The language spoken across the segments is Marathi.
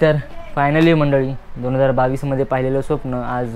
तर फायनली मंडळी 2022मध्ये पाहिलेलं स्वप्न आज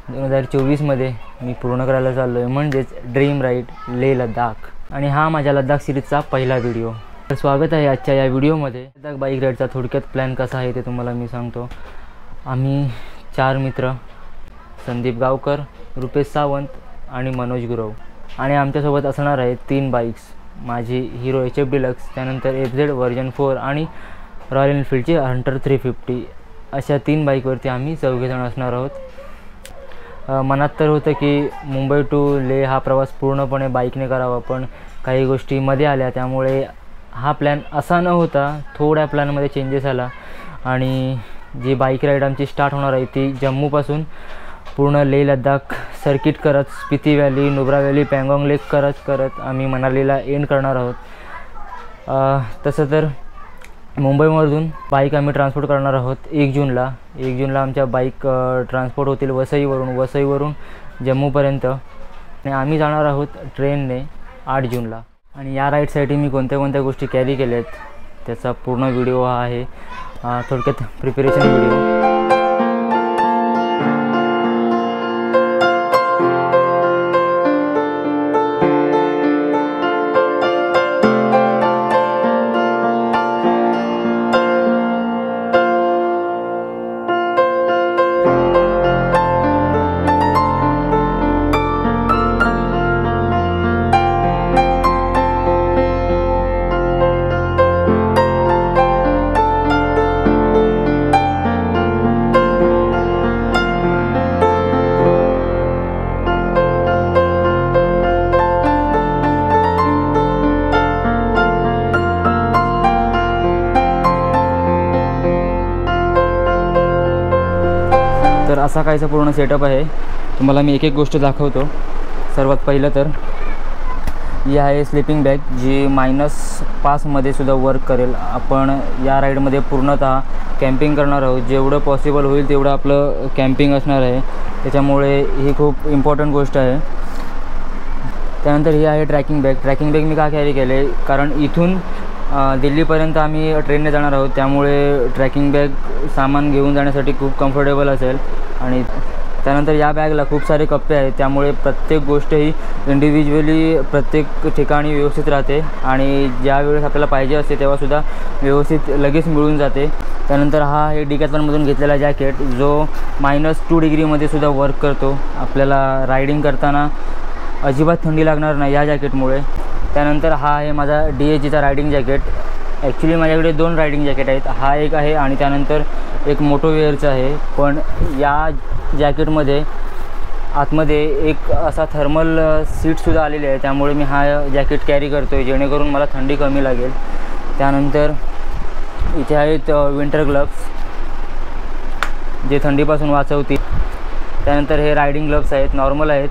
2024मध्ये मी पूर्ण करायला चाललो आहे, म्हणजेच ड्रीम राईड लेह लडाख। आणि हा माझ्या लडाख सिरीजचा पहिला व्हिडिओ। तर स्वागत आहे आजच्या या व्हिडिओमध्ये। लडाख बाईक राईडचा थोडक्यात प्लॅन कसा आहे ते तुम्हाला मी सांगतो। आम्ही 4 मित्र, संदीप गावकर, रुपेश सावंत आणि मनोज गुरव, आणि आमच्यासोबत असणार आहेत 3 बाईक्स। माझी हिरो HF डिलक्स, त्यानंतर FZ वर्जन 4 आणि रॉयल एनफील्डची हंटर 350, अशा 3 बाईकवरती आम्ही 4 जण असणार आहोत। मनात तर होतं की मुंबई टू लेह हा प्रवास पूर्णपणे बाईकने करावा, पण काही गोष्टी मध्ये आल्या, त्यामुळे हा प्लॅन असा न होता थोड्या प्लॅनमध्ये चेंजेस आला। आणि जी बाईक राईड आमची स्टार्ट होणार आहे ती जम्मूपासून पूर्ण लेह लडाख सर्किट करत, स्पिती व्हॅली, नुब्रा व्हॅली, पँगॉन्ग लेक करत आम्ही मनालीला एंड करणार आहोत। तसं तर मुंबईमधून बाईक आम्ही ट्रान्सपोर्ट करणार आहोत 1 जूनला आमच्या बाईक ट्रान्सपोर्ट होतील वसईवरून जम्मूपर्यंत, आणि आम्ही जाणार आहोत ट्रेनने 8 जूनला। आणि या राईडसाठी मी कोणत्या गोष्टी कॅरी केल्यात त्याचा पूर्ण व्हिडिओ हा आहे, थोडक्यात प्रिपरेशन व्हिडिओ। तर असा काहीचा पूर्ण सेटअप आहे, तुम्हाला मी एक गोष्ट दाखवतो। सर्वात पहिलं तर ही आहे स्लीपिंग बॅग, जी -5मध्ये सुद्धा वर्क करेल। आपण या राईडमध्ये पूर्णतः कॅम्पिंग करणार आहोत, जेवढं पॉसिबल होईल तेवढं आपलं कॅम्पिंग असणार आहे, त्याच्यामुळे ही खूप इम्पॉर्टंट गोष्ट आहे। त्यानंतर ही आहे ट्रॅकिंग बॅग मी का कॅरी केले, कारण इथून दिल्लीपर्यंत आम्ही ट्रेनने जाणार आहोत, त्यामुळे ट्रॅकिंग बॅग सामान घेऊन जाण्यासाठी खूप कम्फर्टेबल असेल। आणि त्यानंतर या बॅगला खूप सारे कप्पे आहेत, त्यामुळे प्रत्येक गोष्ट ही इंडिव्हिज्युअली प्रत्येक ठिकाणी व्यवस्थित राहते, आणि ज्या वेळेस आपल्याला पाहिजे असते तेव्हासुद्धा व्यवस्थित लगेच मिळून जाते। त्यानंतर हा आहे डिकॅथलॉनमधून घेतलेला जॅकेट, जो -2 डिग्रीमध्ये सुद्धा वर्क करतो। आपल्याला रायडिंग करताना अजिबात थंडी लागणार नाही या जॅकेटमुळे। त्यानंतर हा आहे माझा DHGचा रायडिंग जॅकेट। ॲक्च्युली माझ्याकडे 2 रायडिंग जॅकेट आहेत, हा एक आहे आणि त्यानंतर एक मोटोवेअरचं आहे। पण या जॅकेटमध्ये आतमध्ये एक असा थर्मल सीटसुद्धा आलेली आहे, त्यामुळे मी हा जॅकेट कॅरी करतो आहे, जेणेकरून मला थंडी कमी लागेल। त्यानंतर इथे आहेत विंटर ग्लव्स, जे थंडीपासून वाचवतील। त्यानंतर हे रायडिंग ग्लव्स आहेत, नॉर्मल आहेत।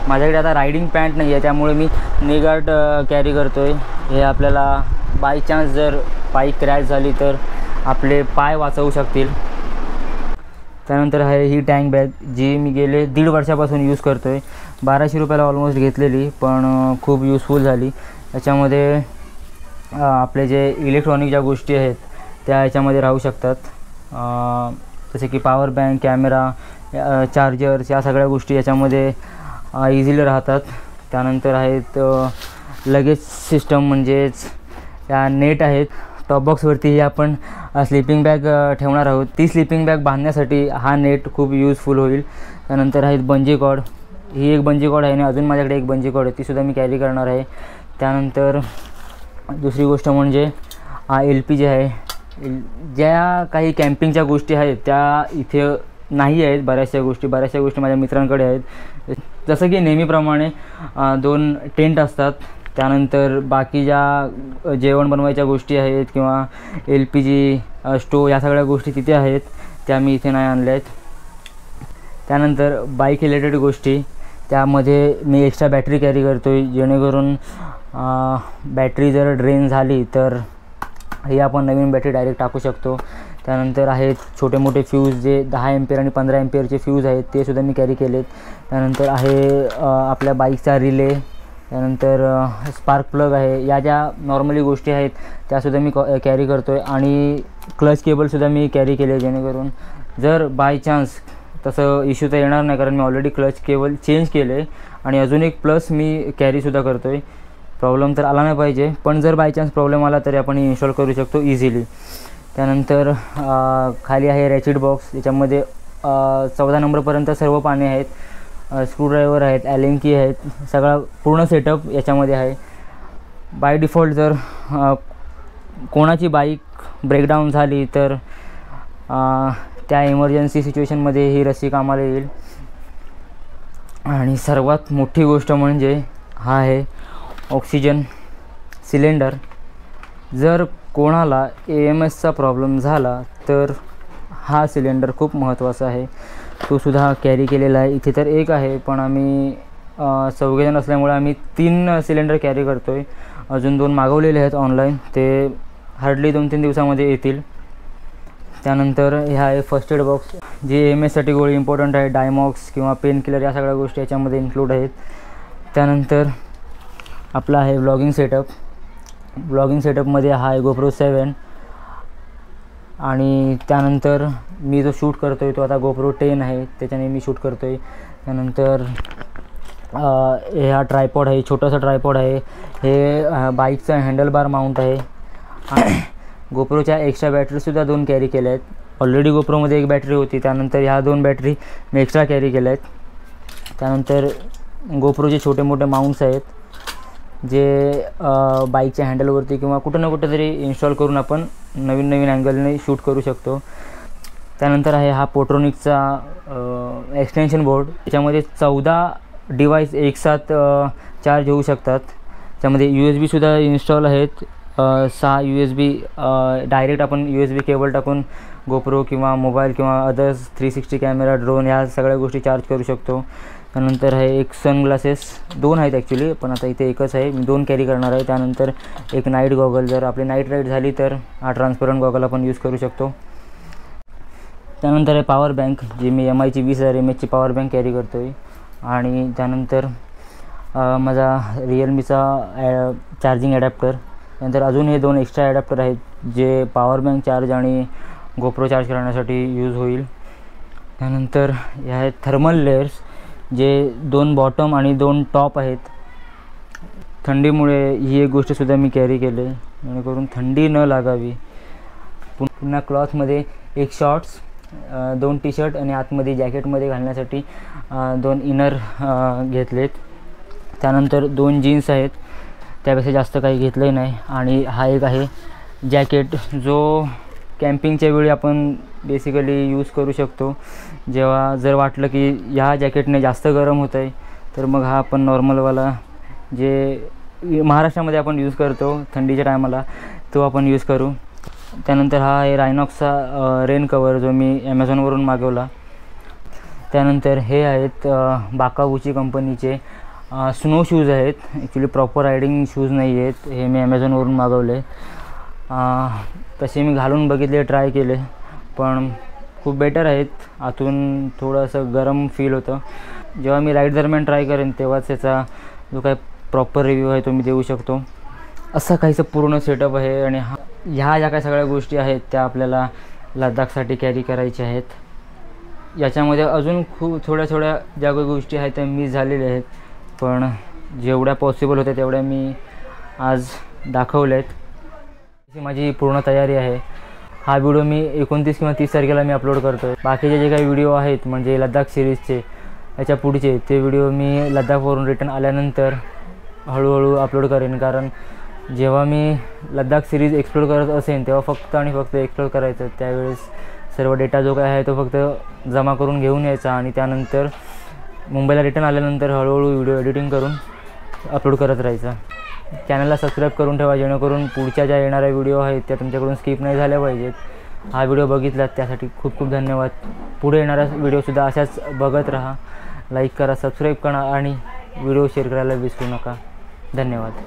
माझ्याकडे आता रायडिंग पॅन्ट नाही आहे, त्यामुळे मी नी गार्ड कॅरी करतो आहे। हे आपल्याला बाय चान्स जर बाईक क्रॅश झाली तर आपले पाय वाचवू शकतील। त्यानंतर आहे ही टँक बॅग, जी मी गेले 1.5 वर्षापासून यूज करतो आहे। 1200 रुपयाला ऑलमोस्ट घेतलेली, पण खूप यूजफुल झाली। याच्यामध्ये आपले जे इलेक्ट्रॉनिक ज्या गोष्टी आहेत त्या याच्यामध्ये राहू शकतात, जसे की पॉवर बँक, कॅमेरा, चार्जर्स, या सगळ्या गोष्टी याच्यामध्ये इझिली राहतात। त्यानंतर आहेत लगेज सिस्टम, म्हणजेच या नेट आहेत। टॉप बॉक्सवरतीही आपण स्लीपिंग बॅग ठेवणार आहोत, ती स्लीपिंग बॅग बांधण्यासाठी हा नेट खूप यूजफुल होईल। त्यानंतर आहेत बंजी कॉर्ड, ही एक बंजी कॉर्ड आहे आणि अजून माझ्याकडे एक बंजी कॉर्ड आहे, तीसुद्धा मी कॅरी करणार आहे। त्यानंतर दुसरी गोष्ट म्हणजे LPG आहे। ज्या काही कॅम्पिंगच्या गोष्टी आहेत त्या इथे नाही आहेत, बऱ्याचशा गोष्टी माझ्या मित्रांकडे आहेत, जसं की नेहमीप्रमाणे 2 टेंट असतात। त्यानंतर बाकी ज्या जेवण बनवायच्या गोष्टी आहेत किंवा LPG स्टोव, या सगळ्या गोष्टी तिथे आहेत, त्या मी इथे नाही आणल्या आहेत। त्यानंतर बाईक रिलेटेड गोष्टी, त्यामध्ये मी एक्स्ट्रा बॅटरी कॅरी करतो आहे, जेणेकरून बॅटरी जर ड्रेन झाली तर ही आपण नवीन बॅटरी डायरेक्ट टाकू शकतो। त्यानंतर आहेत छोटे मोठे फ्यूज, जे 10 एम्पियर आणि 15 एम्पियरचे फ्यूज आहेत, ते सुद्धा मी कॅरी केलेत। त्यानंतर आहे आपल्या बाईकचा रिले, त्यानंतर स्पार्क प्लग आहे. या ज्या नॉर्मली गोष्टी आहेत त्यासुद्धा मी कॅरी करतो आहे. आणि क्लच केबलसुद्धा मी कॅरी केले, जेणेकरून जर बाय चान्स तसं इश्यू तर येणार नाही, कारण मी ऑलरेडी क्लच केबल चेंज केले आहे. आणि अजून एक प्लस मी कॅरीसुद्धा करतो आहे. प्रॉब्लेम तर आला नाही पाहिजे, पण जर बाय चान्स प्रॉब्लेम आला तरी आपण इन्स्टॉल करू शकतो इझिली. त्यानंतर खाली आहे रॅचिट बॉक्स. याच्यामध्ये 14 नंबरपर्यंत सर्व पाने आहेत. स्क्रूड्रायव्हर आहेत, ॲलेन की आहेत, सगळा पूर्ण सेटअप याच्यामध्ये आहे. बाय डिफॉल्ट जर कोणाची बाईक ब्रेकडाऊन झाली तर त्या इमर्जन्सी सिच्युएशनमध्ये ही रस्सी कामाला येईल. आणि सर्वात मोठी गोष्ट म्हणजे हा आहे ऑक्सिजन सिलेंडर. जर कोणाला AMSचा प्रॉब्लेम झाला तर हा सिलेंडर खूप महत्त्वाचा आहे. तो सुद्धा कॅरी केलेला आहे. इथे तर एक आहे, पण आम्ही 4 जण असल्यामुळे आम्ही 3 सिलेंडर कॅरी करतो आहे. अजून 2 मागवलेले आहेत ऑनलाईन, ते हार्डली 2-3 दिवसामध्ये येतील. त्यानंतर ह्या आहे फर्स्ट एड बॉक्स. जी AMSसाठी गोळी इम्पॉर्टंट आहे, डायमॉक्स किंवा पेन किलर या सगळ्या गोष्टी याच्यामध्ये इन्क्लूड आहेत. त्यानंतर आपला आहे व्लॉगिंग सेटअप. व्लॉगिंग सेटअपमध्ये हा आहे GoPro 7. आणि त्यानंतर मी जो शूट करतो आहे तो आता GoPro 10 आहे, त्याच्याने मी शूट करतो आहे. त्यानंतर हा ट्रायपॉड आहे, छोटासा ट्रायपॉड आहे. हे बाईकचा हँडलबार माउंट आहे. GoProच्या एक्स्ट्रा बॅटरीसुद्धा 2 कॅरी केल्या आहेत. ऑलरेडी GoProमध्ये 1 बॅटरी होती, त्यानंतर ह्या 2 बॅटरी मी एक्स्ट्रा कॅरी केल्या आहेत. त्यानंतर GoProचे छोटे मोठे माउंट्स आहेत, जे बाईकच्या हँडलवरती किंवा कुठं ना कुठं तरी इन्स्टॉल करून आपण नवीन नवीन अँगलने शूट करू शकतो. त्यानंतर आहे हा पोट्रोनिक्सचा एक्सटेन्शन बोर्ड. त्याच्यामध्ये 14 डिव्हाइस एकसाथ चार्ज होऊ शकतात. त्यामध्ये USB-सुद्धा इन्स्टॉल आहेत. 6 USB डायरेक्ट आपण USB केबल टाकून GoPro किंवा मोबाईल किंवा अदर्स 360 कॅमेरा, ड्रोन ह्या सगळ्या गोष्टी चार्ज करू शकतो. त्यानंतर आहे एक सनग्लासेस, 2 आहेत ॲक्च्युली, पण आता इथे एकच आहे, मी 2 कॅरी करणार आहे. त्यानंतर एक नाईट गॉगल, जर आपली नाईट राईड झाली तर हा ट्रान्सपरंट गॉगल आपण यूज करू शकतो. त्यानंतर आहे पॉवर बँक, जी मी MIची 20,000 mAhची पॉवर बँक कॅरी करतो आहे. आणि त्यानंतर माझा रिअलमीचा चार्जिंग ॲडॅप्टर. त्यानंतर अजून हे 2 एक्स्ट्रा ॲडॅप्टर आहेत, जे पॉवर बँक चार्ज आणि GoPro चार्ज करण्यासाठी यूज होईल. त्यानंतर ह्या आहेत थर्मल लेयर्स, जे 2 बॉटम आणि 2 टॉप आहेत. थंडीमुळे ही एक गोष्टसुद्धा मी कॅरी केले, जेणेकरून थंडी न लागावी. पुन्हा क्लॉथमध्ये एक शॉर्ट्स, 2 टी-शर्ट आणि आतमध्ये जॅकेटमध्ये घालण्यासाठी 2 इनर घेतलेत. त्यानंतर 2 जीन्स आहेत, त्यापेक्षा जास्त काही घेतलं नाही. आणि हा एक आहे जॅकेट, जो कॅम्पिंगच्या वेळी आपण बेसिकली यूज करू शकतो. जेव्हा जर वाटलं की ह्या जॅकेटने जास्त गरम होतं आहे, तर मग हा आपण नॉर्मलवाला जे महाराष्ट्रामध्ये आपण यूज करतो थंडीच्या टायमाला, तो आपण यूज करू. त्यानंतर हा आहे रायनॉक्सचा रेन कवर, जो मी ॲमेझॉनवरून मागवला. त्यानंतर हे आहेत बाकाबूची कंपनीचे स्नो शूज आहेत. ॲक्च्युली प्रॉपर रायडिंग शूज नाही आहेत, हे मी ॲमेझॉनवरून मागवले. तसे मी घालून बघितले, ट्राय केले, पण खूप बेटर आहेत. आतून थोडंसं गरम फील होतं. जेव्हा मी राईड दरम्यान ट्राय करेन तेव्हाच त्याचा जो काय प्रॉपर रिव्ह्यू आहे तो मी देऊ शकतो. असं काहीचं पूर्ण सेटअप आहे. आणि ह्या ज्या काय सगळ्या गोष्टी आहेत त्या आपल्याला लद्दाखसाठी कॅरी करायच्या आहेत. याच्यामध्ये अजून खूप थोड्या ज्या काही गोष्टी आहेत त्या मिस झालेल्या आहेत, पण जेवढ्या पॉसिबल होत्या तेवढ्या मी आज दाखवल्या आहेत. माझी पूर्ण तयारी आहे. हा व्हिडिओ मी 29 किंवा 30 तारखेला मी अपलोड करतो आहे. बाकीचे जे काही व्हिडिओ आहेत म्हणजे लद्दाख सिरीजचे, याच्या पुढचे ते व्हिडिओ मी लद्दाखवरून रिटर्न आल्यानंतर हळूहळू अपलोड करेन. कारण जेव्हा मी लद्दाख सिरीज एक्सप्लोर करत असेन तेव्हा फक्त आणि फक्त एक्सप्लोर करायचं. त्यावेळेस सर्व डेटा जो काय आहे तो फक्त जमा करून घेऊन यायचा आणि त्यानंतर मुंबईला रिटर्न आल्यानंतर हळूहळू व्हिडिओ एडिटिंग करून अपलोड करत राहायचं. चॅनलला सबस्क्राईब करून ठेवा, जेणेकरून पुढच्या ज्या येणाऱ्या व्हिडिओ आहेत त्या तुमच्याकडून स्किप नाही झाल्या पाहिजेत. हा व्हिडिओ बघितलात त्यासाठी खूप खूप धन्यवाद. पुढे येणारा व्हिडिओसुद्धा अशाच बघत राहा. लाईक करा, सबस्क्राईब करा आणि व्हिडिओ शेअर करायला विसरू नका. धन्यवाद.